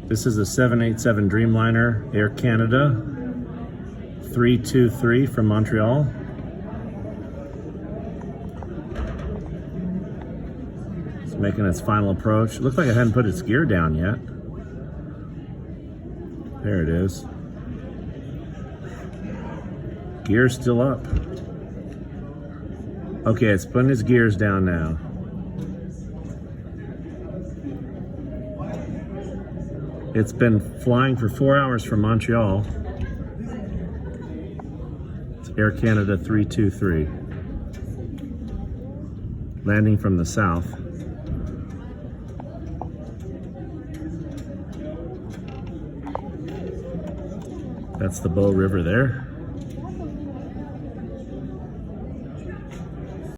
This is a 787 Dreamliner, Air Canada, 323 from Montreal. It's making its final approach. It looks like it hadn't put its gear down yet. There it is. Gear's still up. Okay, it's putting its gears down now. It's been flying for 4 hours from Montreal. It's Air Canada 323. Landing from the south. That's the Bow River there.